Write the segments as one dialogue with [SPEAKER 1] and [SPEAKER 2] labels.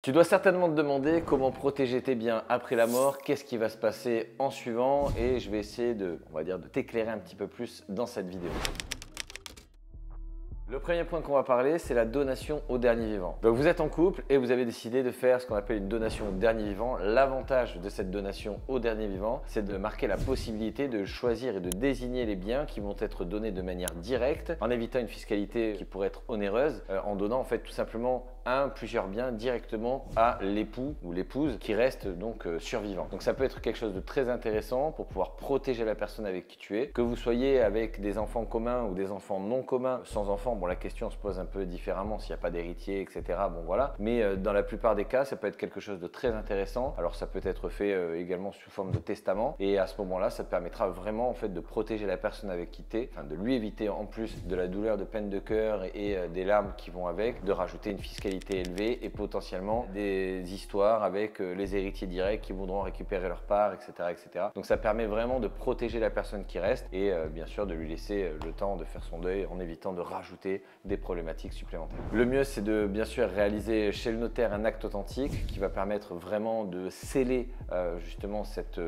[SPEAKER 1] Tu dois certainement te demander comment protéger tes biens après la mort, qu'est-ce qui va se passer en suivant et je vais essayer de t'éclairer un petit peu plus dans cette vidéo. Le premier point qu'on va parler, c'est la donation au dernier vivant. Donc vous êtes en couple et vous avez décidé de faire ce qu'on appelle une donation au dernier vivant. L'avantage de cette donation au dernier vivant, c'est de marquer la possibilité de choisir et de désigner les biens qui vont être donnés de manière directe, en évitant une fiscalité qui pourrait être onéreuse, en donnant en fait tout simplement plusieurs biens directement à l'époux ou l'épouse qui reste donc survivant. Donc ça peut être quelque chose de très intéressant pour pouvoir protéger la personne avec qui tu es. Que vous soyez avec des enfants communs ou des enfants non communs, sans enfants, bon la question se pose un peu différemment s'il n'y a pas d'héritier, etc. Bon voilà, mais dans la plupart des cas, ça peut être quelque chose de très intéressant. Alors ça peut être fait également sous forme de testament et à ce moment-là, ça te permettra vraiment en fait de protéger la personne avec qui tu es, enfin de lui éviter en plus de la douleur, de peine de cœur et des larmes qui vont avec, de rajouter une fiscalité élevée et potentiellement des histoires avec les héritiers directs qui voudront récupérer leur part, etc., etc. Donc ça permet vraiment de protéger la personne qui reste et bien sûr de lui laisser le temps de faire son deuil en évitant de rajouter des problématiques supplémentaires. Le mieux, c'est de bien sûr réaliser chez le notaire un acte authentique qui va permettre vraiment de sceller justement cette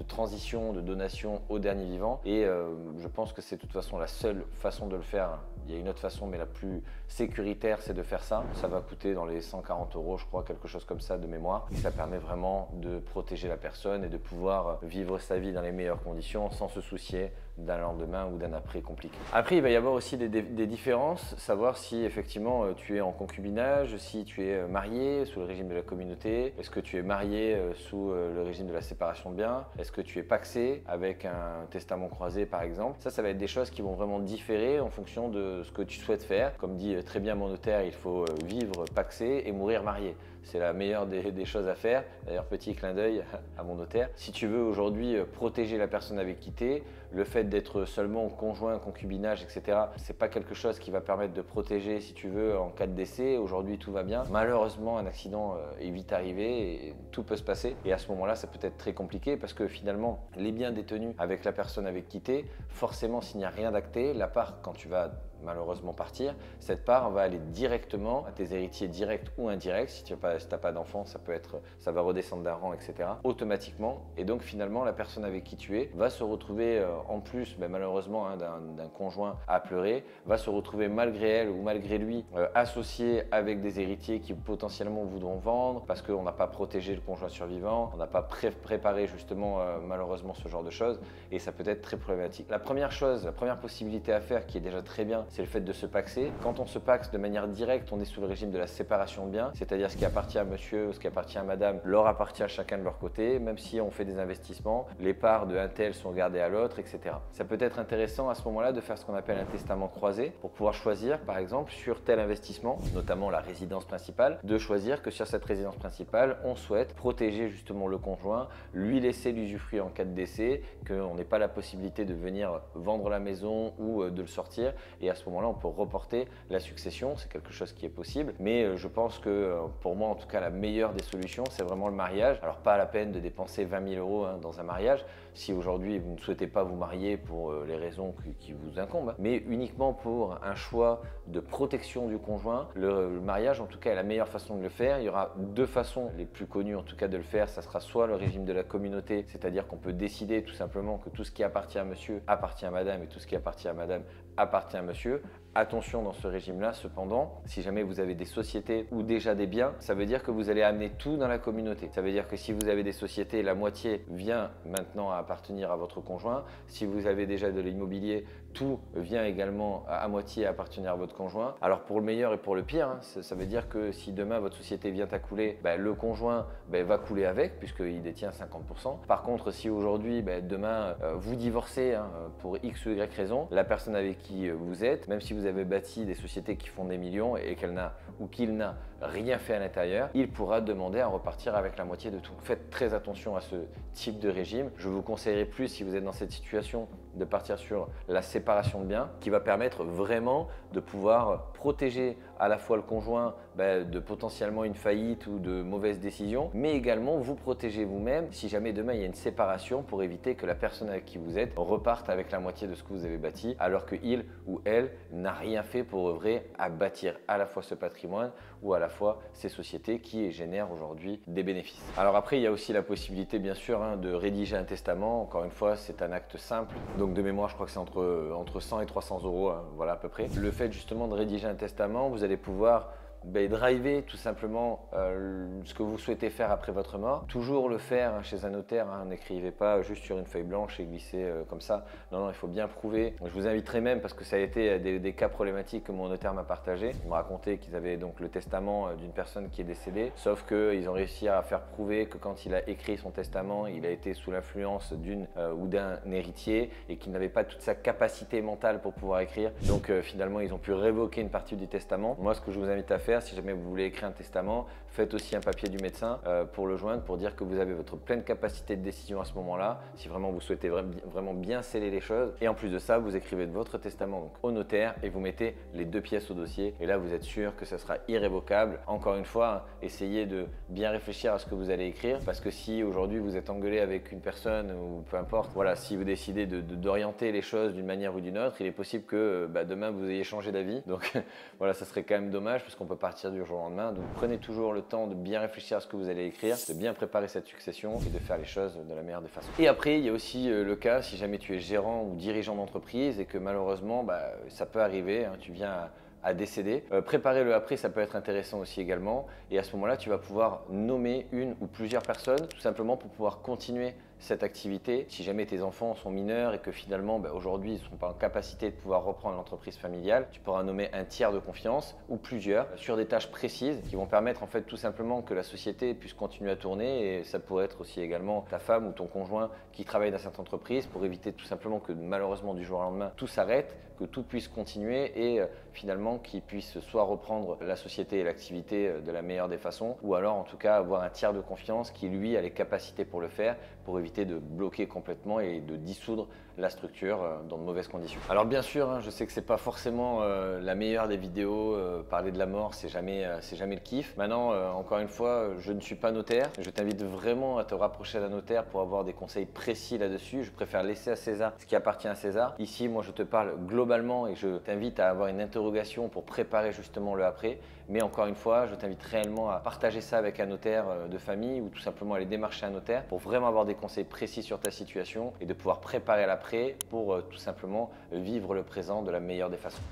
[SPEAKER 1] transition de donation au dernier vivant et je pense que c'est de toute façon la seule façon de le faire. Il y a une autre façon mais la plus sécuritaire, c'est de faire ça. Ça va coûter dans les 140 €, je crois, quelque chose comme ça de mémoire. Et ça permet vraiment de protéger la personne et de pouvoir vivre sa vie dans les meilleures conditions sans se soucier d'un lendemain ou d'un après compliqué. Après, il va y avoir aussi des différences, savoir si effectivement tu es en concubinage, si tu es marié sous le régime de la communauté, est-ce que tu es marié sous le régime de la séparation de biens, est-ce que tu es pacsé avec un testament croisé par exemple. Ça va être des choses qui vont vraiment différer en fonction de ce que tu souhaites faire. Comme dit très bien mon notaire, il faut vivre pacsé et mourir marié. C'est la meilleure des choses à faire. D'ailleurs, petit clin d'œil à mon notaire. Si tu veux aujourd'hui protéger la personne avec qui tu es, le fait d'être seulement conjoint, concubinage, etc., c'est pas quelque chose qui va permettre de protéger, si tu veux, en cas de décès. Aujourd'hui, tout va bien. Malheureusement, un accident est vite arrivé et tout peut se passer. Et à ce moment-là, ça peut être très compliqué parce que finalement, les biens détenus avec la personne avec qui tu es, forcément, s'il n'y a rien d'acté, la part, quand tu vas malheureusement partir, cette part va aller directement à tes héritiers directs ou indirects. Si tu n'as pas d'enfant, ça va redescendre d'un rang, etc. automatiquement. Et donc finalement, la personne avec qui tu es va se retrouver en plus, malheureusement, d'un conjoint à pleurer, va se retrouver malgré elle ou malgré lui associé avec des héritiers qui potentiellement voudront vendre parce qu'on n'a pas protégé le conjoint survivant, on n'a pas préparé justement malheureusement ce genre de choses et ça peut être très problématique. La première possibilité à faire qui est déjà très bien, c'est le fait de se paxer. Quand on se paxe de manière directe, on est sous le régime de la séparation de biens, c'est-à-dire ce qui appartient à monsieur ou ce qui appartient à madame leur appartient à chacun de leur côté, même si on fait des investissements, les parts de un tel sont gardées à l'autre, etc. Ça peut être intéressant à ce moment-là de faire ce qu'on appelle un testament croisé pour pouvoir choisir, par exemple, sur tel investissement, notamment la résidence principale, de choisir que sur cette résidence principale, on souhaite protéger justement le conjoint, lui laisser l'usufruit en cas de décès, qu'on n'ait pas la possibilité de venir vendre la maison ou de le sortir et à ce moment-là, on peut reporter la succession, c'est quelque chose qui est possible. Mais je pense que pour moi, en tout cas, la meilleure des solutions, c'est vraiment le mariage. Alors, pas la peine de dépenser 20 000 € dans un mariage, si aujourd'hui vous ne souhaitez pas vous marier pour les raisons qui vous incombent, mais uniquement pour un choix de protection du conjoint. Le mariage, en tout cas, est la meilleure façon de le faire. Il y aura deux façons les plus connues, en tout cas, de le faire. Ça sera soit le régime de la communauté, c'est-à-dire qu'on peut décider tout simplement que tout ce qui appartient à monsieur appartient à madame et tout ce qui appartient à madame appartient à monsieur. Attention dans ce régime-là, cependant, si jamais vous avez des sociétés ou déjà des biens, ça veut dire que vous allez amener tout dans la communauté. Ça veut dire que si vous avez des sociétés, la moitié vient maintenant à appartenir à votre conjoint. Si vous avez déjà de l'immobilier, tout vient également à moitié appartenir à votre conjoint. Alors pour le meilleur et pour le pire, ça veut dire que si demain votre société vient à couler, le conjoint va couler avec puisqu'il détient 50%. Par contre, si aujourd'hui, demain, vous divorcez pour X ou Y raison, la personne avec qui vous êtes, même si vous avez bâti des sociétés qui font des millions et qu'elle n'a ou qu'il n'a rien fait à l'intérieur, il pourra demander à repartir avec la moitié de tout. Faites très attention à ce type de régime. Je vous conseillerais plus, si vous êtes dans cette situation, de partir sur la séparation de biens qui va permettre vraiment de pouvoir protéger à la fois le conjoint de potentiellement une faillite ou de mauvaises décisions, mais également vous protéger vous-même si jamais demain il y a une séparation pour éviter que la personne avec qui vous êtes reparte avec la moitié de ce que vous avez bâti alors que il ou elle n'a rien fait pour œuvrer à bâtir à la fois ce patrimoine ou à la fois ces sociétés qui génèrent aujourd'hui des bénéfices. Alors après, il y a aussi la possibilité bien sûr de rédiger un testament. Encore une fois, c'est un acte simple. Donc de mémoire, je crois que c'est entre 100 et 300 euros, voilà à peu près. Le fait justement de rédiger un testament, vous allez pouvoir driver tout simplement ce que vous souhaitez faire après votre mort. Toujours le faire chez un notaire, n'écrivez pas juste sur une feuille blanche et glissez comme ça. Non, non, il faut bien prouver. Je vous inviterai même, parce que ça a été des cas problématiques que mon notaire m'a partagé. Il m'a raconté qu'ils avaient donc le testament d'une personne qui est décédée, sauf qu'ils ont réussi à faire prouver que quand il a écrit son testament, il a été sous l'influence d'une ou d'un héritier et qu'il n'avait pas toute sa capacité mentale pour pouvoir écrire. Donc finalement, ils ont pu révoquer une partie du testament. Moi, ce que je vous invite à faire, si jamais vous voulez écrire un testament, faites aussi un papier du médecin pour le joindre, pour dire que vous avez votre pleine capacité de décision à ce moment-là, si vraiment vous souhaitez vraiment bien sceller les choses. Et en plus de ça, vous écrivez votre testament donc, au notaire et vous mettez les 2 pièces au dossier. Et là, vous êtes sûr que ça sera irrévocable. Encore une fois, essayez de bien réfléchir à ce que vous allez écrire, parce que si aujourd'hui vous êtes engueulé avec une personne ou peu importe, voilà, si vous décidez d'orienter les choses d'une manière ou d'une autre, il est possible que demain vous ayez changé d'avis. Donc voilà, ça serait quand même dommage parce qu'on peut partir du jour au lendemain. Donc prenez toujours le temps de bien réfléchir à ce que vous allez écrire, de bien préparer cette succession et de faire les choses de la meilleure des façons. Et après, il y a aussi le cas si jamais tu es gérant ou dirigeant d'entreprise et que malheureusement, ça peut arriver, tu viens à décéder. Préparer le après, ça peut être intéressant aussi également. Et à ce moment-là, tu vas pouvoir nommer une ou plusieurs personnes, tout simplement pour pouvoir continuer cette activité. Si jamais tes enfants sont mineurs et que finalement, aujourd'hui, ils ne sont pas en capacité de pouvoir reprendre l'entreprise familiale, tu pourras nommer un tiers de confiance ou plusieurs sur des tâches précises qui vont permettre en fait tout simplement que la société puisse continuer à tourner. Et ça pourrait être aussi également ta femme ou ton conjoint qui travaille dans cette entreprise pour éviter tout simplement que malheureusement du jour au lendemain, tout s'arrête, que tout puisse continuer et finalement qu'ils puissent soit reprendre la société et l'activité de la meilleure des façons, ou alors en tout cas avoir un tiers de confiance qui lui a les capacités pour le faire, pour éviter de bloquer complètement et de dissoudre la structure dans de mauvaises conditions. Alors bien sûr, je sais que c'est pas forcément la meilleure des vidéos, parler de la mort c'est jamais le kiff. Maintenant, encore une fois, je ne suis pas notaire, je t'invite vraiment à te rapprocher d'un notaire pour avoir des conseils précis là-dessus. Je préfère laisser à César ce qui appartient à César. Ici, moi je te parle globalement et je t'invite à avoir une interrogation pour préparer justement le après. Mais encore une fois, je t'invite réellement à partager ça avec un notaire de famille ou tout simplement aller démarcher un notaire pour vraiment avoir des conseils précis sur ta situation et de pouvoir préparer l'après pour tout simplement vivre le présent de la meilleure des façons.